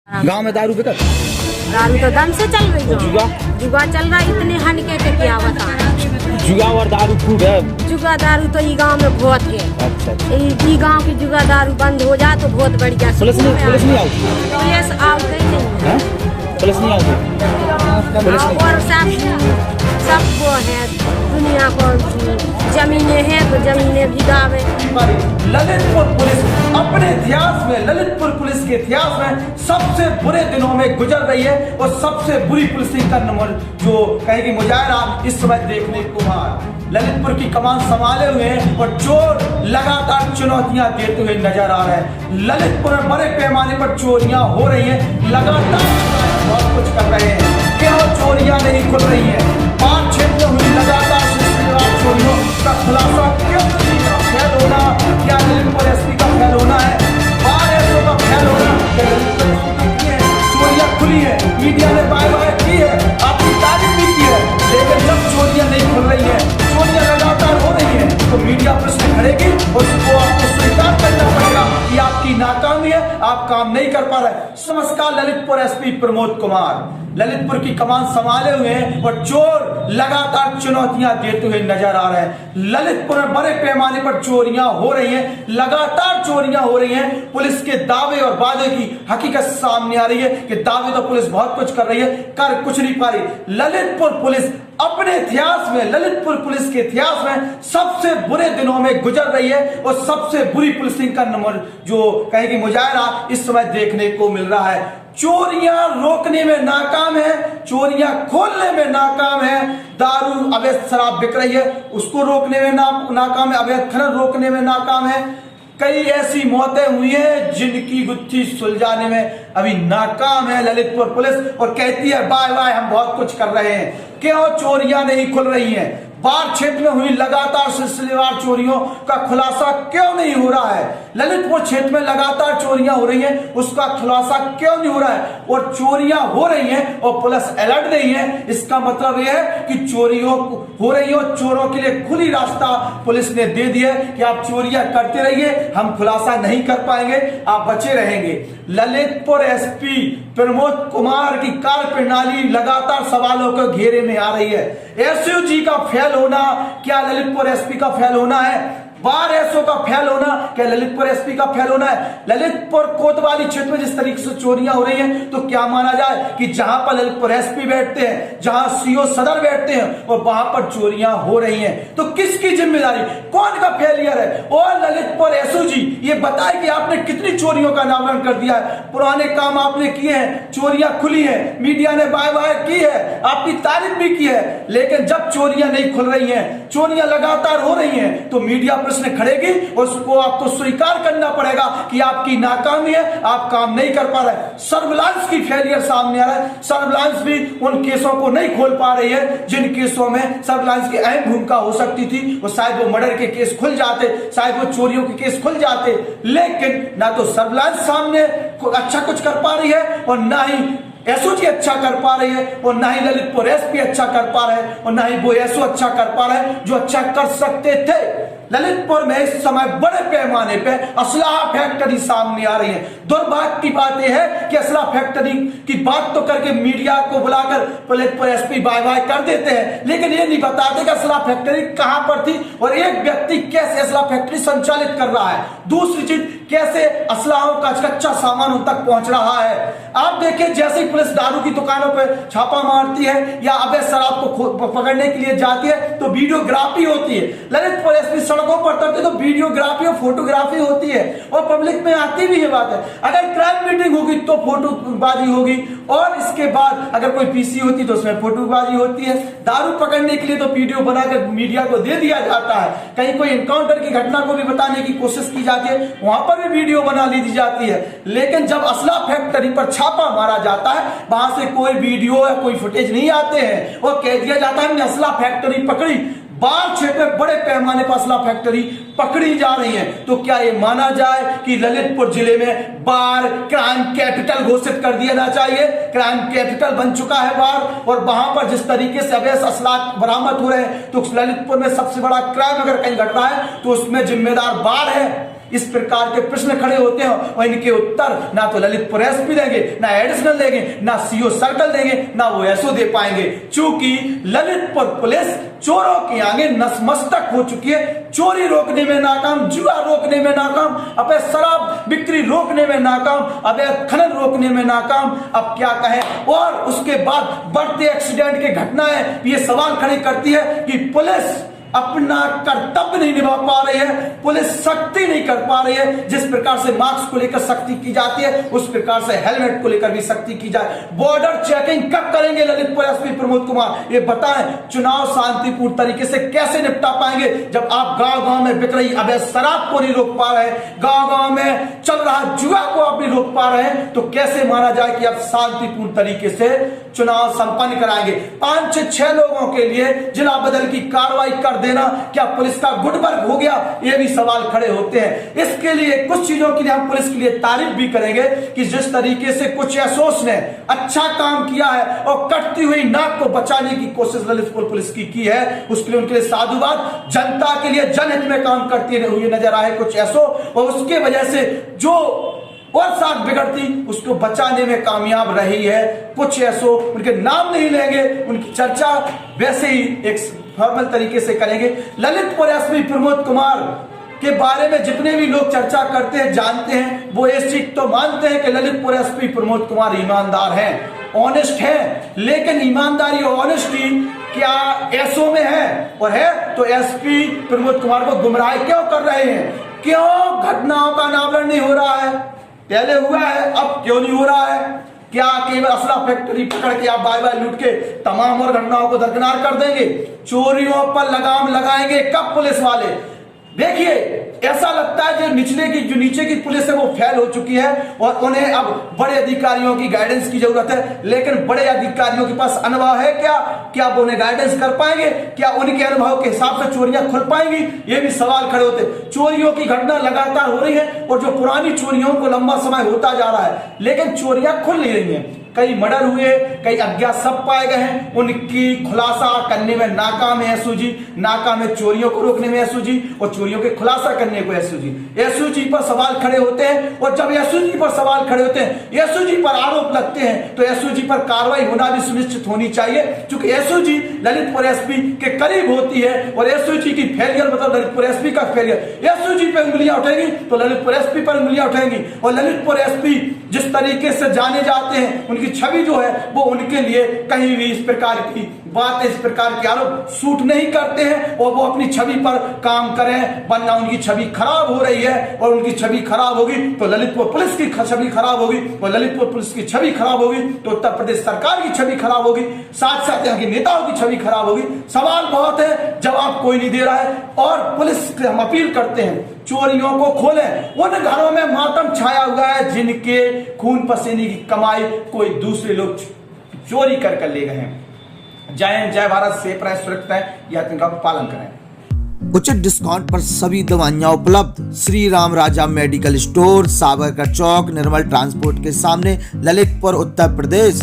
गांव में दारू बिकत दारू तो दम से चल रही जुआ जुआ चल रहा इतने हनके के क्या बता। जुआ और दारू खूब है। जुआ दारू तो ये गांव में बहुत है। अच्छा ये गांव की जुआ दारू बंद हो जाए तो बहुत बढ़िया। पुलिस नहीं आओ पुलिस आओ गई नहीं पुलिस नहीं आओ और सब वो है दुनिया को जमीनें हैं तो जमीनें भी गावे। ललितपुर पुलिस अपने इतिहास में ललितपुर पुलिस के इतिहास में सबसे बुरे दिनों में गुजर रही है और सबसे बुरी पुलिसिंग का नंबर जो कहेगी मुजाहिरा इस समय देखने को मिला। ललितपुर की कमान संभाले हुए हैं और चोर लगातार चुनौतियां देते हुए नजर आ रहे हैं। ललितपुर में बड़े पैमाने पर चोरियां हो रही हैं, लगातार बहुत कुछ कर रहे हैं। क्यों चोरियां नहीं खुल रही है? 5 क्षेत्र में हुई लगातार चोरियों का खुलासा क्यों नहीं का फैल होना? क्या ललितपुर एसपी का फैल होना है? 12 एसओ का फैल होना? क्या ललितपुर एसपी की है? चोरियां खुली है, मीडिया ने बाय बाय की है, आपकी तारीफ भी की है, लेकिन जब चोरियां नहीं खुल रही है, चोरियां लगातार हो रही है, तो मीडिया प्रश्न करेगी और उसको आपको स्वीकार करना पड़ेगा कि आपकी नाकामी है, आप काम नहीं कर पा रहे। नमस्कार, ललितपुर एसपी प्रमोद कुमार ललितपुर की कमान संभाले हुए हैं और चोर लगातार चुनौतियां देते हुए नजर आ रहे हैं। ललितपुर में बड़े पैमाने पर चोरियां हो रही हैं, लगातार चोरियां हो रही हैं। पुलिस के दावे और वादे की हकीकत सामने आ रही है कि दावे तो पुलिस बहुत कुछ कर रही है, कर कुछ नहीं पा रही। ललितपुर पुलिस अपने इतिहास में ललितपुर पुलिस के इतिहास में सबसे बुरे दिनों में गुजर रही है और सबसे बुरी पुलिसिंग का नंबर जो कहेगी मुजाहिरा इस समय देखने को मिल रहा है। चोरियां रोकने में नाकाम है, चोरियां खोलने में नाकाम है, दारू अवैध शराब बिक रही है उसको रोकने में नाकाम है, अवैध खनन रोकने में नाकाम है। कई ऐसी मौतें हुई हैं जिनकी गुत्थी सुलझाने में अभी नाकाम है ललितपुर पुलिस और कहती है बाय बाय हम बहुत कुछ कर रहे हैं। क्यों चोरियां नहीं खुल रही हैं? बाढ़ क्षेत्र में हुई लगातार सिलसिलेवार चोरियों का खुलासा क्यों नहीं हो रहा है? ललितपुर क्षेत्र में लगातार चोरियां हो रही हैं, उसका खुलासा क्यों नहीं हो रहा है? और चोरियां हो रही हैं और पुलिस अलर्ट नहीं है, इसका मतलब यह है कि चोरियों हो रही है और चोरों के लिए खुली रास्ता पुलिस ने दे दिया है कि आप चोरियां करते रहिए, हम खुलासा नहीं कर पाएंगे, आप बचे रहेंगे। ललितपुर एसपी प्रमोद कुमार की कार्य प्रणाली लगातार सवालों के घेरे में आ रही है। एसओजी का फैल होना क्या ललितपुर एसपी का फैल होना है? 12 एसओ का फैल होना क्या ललितपुर एसपी का फैल होना है? ललितपुर कोतवाली क्षेत्र में जिस तरीके से चोरियां हो रही हैं तो क्या माना जाए कि जहां पर ललितपुर एसपी बैठते हैं, जहां सीओ सदर बैठते हैं और वहां पर चोरियां हो रही हैं, तो किसकी जिम्मेदारी, कौन का फेलियर है? और ललितपुर एसओजी ये बताए कि आपने कितनी चोरियों का अनावरण कर दिया है, पुराने काम आपने किए हैं, चोरियां खुली है, मीडिया ने बाय बाय की है, आपकी तारीफ भी की है, लेकिन जब चोरियां नहीं खुल रही हैं, चोरियां लगातार हो रही हैं, तो मीडिया प्रश्न खड़ेगी और उसको आपको स्वीकार करना पड़ेगा कि आपकी नाकामी है, आप काम नहीं कर पा रहे। सर्विलांस की फेलियर सामने आ रहा है, सर्विलांस भी उन केसों को नहीं खोल पा रही है जिन केसों में सर्विलांस की अहम भूमिका हो सकती थी, और शायद वो मर्डर के केस खुल जाते, शायद वो चोरियों के केस खुल जाते, लेकिन ना तो सर्विलांस सामने अच्छा कुछ कर पा रही है और ना ही एसओजी अच्छा कर पा रही है और ना ही ललितपुर एसपी अच्छा कर पा रहे हैं और ना ही वो एसओ अच्छा कर पा रहे हैं जो अच्छा कर सकते थे। ललितपुर में इस समय बड़े पैमाने पे असलाह फैक्ट्री सामने आ रही है। दुर्भाग्य की बात यह है कि असलाह फैक्ट्री की बात तो करके मीडिया को बुलाकर ललितपुर एसपी बाय बाय कर देते हैं, लेकिन ये नहीं बताते कि असलाह फैक्ट्री कहां पर थी और एक व्यक्ति कैसे असलाह फैक्ट्री संचालित कर रहा है। दूसरी चीज, कैसे असलाहों का कच्चा सामान उन तक पहुंच रहा है। आप देखिए, जैसे ही पुलिस दारू की दुकानों पर छापा मारती है या अवैध शराब को पकड़ने के लिए जाती है तो वीडियोग्राफी होती है। ललितपुर एसपी सड़कों पर उतरते तो वीडियोग्राफी और फोटोग्राफी होती है और पब्लिक में आती भी है बात है। अगर क्राइम मीटिंग होगी तो फोटोबाजी होगी और इसके बाद अगर कोई पीसी होती तो उसमें फोटोबाजी होती है। दारू पकड़ने के लिए तो वीडियो बनाकर मीडिया को दे दिया जाता है। कहीं कोई एनकाउंटर की घटना को भी बताने की कोशिश की जाती है, वहां पर भी वीडियो बना ली जाती है, लेकिन जब असला फैक्ट्री पर छापा मारा जाता है वहां से कोई वीडियो या कोई फुटेज नहीं आते हैं और कह दिया जाता है हमने असला फैक्ट्री पकड़ी। बाढ़ क्षेत्र में बड़े पैमाने पर असला फैक्ट्री पकड़ी जा रही है, तो क्या ये माना जाए कि ललितपुर जिले में बाढ़ क्राइम कैपिटल घोषित कर दिया जाना चाहिए? क्राइम कैपिटल बन चुका है बाढ़ और वहां पर जिस तरीके से अवैध असला बरामद हो रहे हैं तो ललितपुर में सबसे बड़ा क्राइम अगर कहीं घट रहा है तो उसमें जिम्मेदार बाढ़ है। इस प्रकार के प्रश्न खड़े होते हैं और इनके उत्तर ना तो ललितपुर एसपी देंगे, ना एडिशनल देंगे, ना सीओ सर्कल देंगे, ना वो एसओ दे पाएंगे, क्योंकि ललितपुर पुलिस चोरों के आगे नतमस्तक हो चुकी है। चोरी रोकने में नाकाम, जुआ रोकने में नाकाम, अबे शराब बिक्री रोकने में नाकाम, अबे खनन रोकने में नाकाम, अब क्या कहें। और उसके बाद बढ़ते एक्सीडेंट की घटनाएं ये सवाल खड़े करती है कि पुलिस अपना कर्तव्य नहीं निभा पा रही है, पुलिस सख्ती नहीं कर पा रही है। जिस प्रकार से मास्क को लेकर सख्ती की जाती है उस प्रकार से हेलमेट को लेकर भी सख्ती की जाए। बॉर्डर चेकिंग कब करेंगे ललितपुर एसपी प्रमोद कुमार, ये बताएं। चुनाव शांतिपूर्ण तरीके से कैसे निपटा पाएंगे जब आप गांव-गांव में बिक रही अवैध शराब को नहीं रोक पा रहे, गांव-गांव में चल रहा जुआ को आप नहीं रोक पा रहे हैं, तो कैसे माना जाए कि आप शांतिपूर्ण तरीके से चुनाव संपन्न कराएंगे। 5 से 6 लोगों के लिए जिला बदल की कार्रवाई कर देना क्या पुलिस का गुडवर्क हो गया, ये भी सवाल खड़े होते हैं। इसके लिए कुछ चीजों के लिए हम पुलिस के लिए तारीफ भी करेंगे कि जिस तरीके से कुछ एसोस ने अच्छा काम किया है और कटती हुई नाक को बचाने की कोशिश ललितपुर पुलिस की है, उसके लिए उनके लिए साधुवाद। जनता के लिए जनहित में काम करती हुई नजर आए कुछ एसओ, और उसके वजह से जो और साथ बिगड़ती उसको बचाने में कामयाब रही है। कुछ एसओ, उनके नाम नहीं लेंगे, उनकी चर्चा वैसे ही एक फॉर्मल तरीके से करेंगे। ललितपुर एसपी प्रमोद कुमार के बारे में जितने भी लोग चर्चा करते हैं, जानते हैं, वो इस चीज तो मानते हैं कि ललितपुर एसपी प्रमोद कुमार ईमानदार हैं, ऑनेस्ट हैं। लेकिन ईमानदारी और ऑनेस्टी क्या एसओ में है? और है तो एसपी प्रमोद कुमार को गुमराह क्यों कर रहे हैं? क्यों घटनाओं का अनावरण नहीं हो रहा है? पहले हुआ है, अब क्यों नहीं हो रहा है? क्या केवल असला फैक्ट्री पकड़ के आप बाय बाय लूट के तमाम और घटनाओं को दरकिनार कर देंगे? चोरियों पर लगाम लगाएंगे कब पुलिस वाले? देखिए, ऐसा लगता है जो नीचे की पुलिस है वो फेल हो चुकी है और उन्हें अब बड़े अधिकारियों की गाइडेंस की जरूरत है। लेकिन बड़े अधिकारियों के पास अनुभव है क्या वो उन्हें गाइडेंस कर पाएंगे? क्या उनके अनुभव के हिसाब से चोरियां खुल पाएंगी? ये भी सवाल खड़े होते। चोरियों की घटना लगातार हो रही है और जो पुरानी चोरियों को लंबा समय होता जा रहा है, लेकिन चोरियां खुल नहीं रही हैं। कई मर्डर हुए, कई अज्ञात सब पाए गए हैं, उनकी खुलासा करने में नाकाम है एसओजी, नाकाम है चोरियों को रोकने में एसओजी और चोरियों के खुलासा करने को एसओजी पर सवाल खड़े होते हैं। और जब एसओजी पर सवाल खड़े होते हैं, एसओजी पर आरोप लगते हैं, तो एसओजी पर कार्रवाई होना भी सुनिश्चित होनी चाहिए, क्योंकि एसओजी ललितपुर एसपी के करीब होती है और एसओजी की फेलियर मतलब ललितपुर एसपी का फेलियर। एसओजी पे उंगलियां उठेगी तो ललितपुर एसपी पर उंगलियां उठेंगी। और ललितपुर एसपी जिस तरीके से जाने जाते हैं, उनकी छवि जो है वो उनके लिए कहीं भी इस प्रकार की बात, इस प्रकार के आरोप सूट नहीं करते हैं और वो अपनी छवि पर काम करें, वरना उनकी छवि खराब हो रही है और उनकी छवि खराब होगी तो ललितपुर पुलिस की छवि खराब होगी और ललितपुर पुलिस की छवि खराब होगी तो उत्तर प्रदेश सरकार की छवि खराब होगी, साथ साथ यहाँ के नेताओं की छवि खराब होगी। सवाल बहुत है, जवाब कोई नहीं दे रहा है। और पुलिस से हम अपील करते हैं, चोरियों को खोलें। उन घरों में मातम छाया हुआ है जिनके खून पसीने की कमाई कोई दूसरे लोग चोरी कर ले गए हैं। जय हिंद, जय भारत, सेफ रहें, सुरक्षित रहें, यह इनका पालन करें। उचित डिस्काउंट पर सभी दवाइयां उपलब्ध। श्री राम राजा मेडिकल स्टोर, साबरकर चौक, निर्मल ट्रांसपोर्ट के सामने, ललितपुर, उत्तर प्रदेश।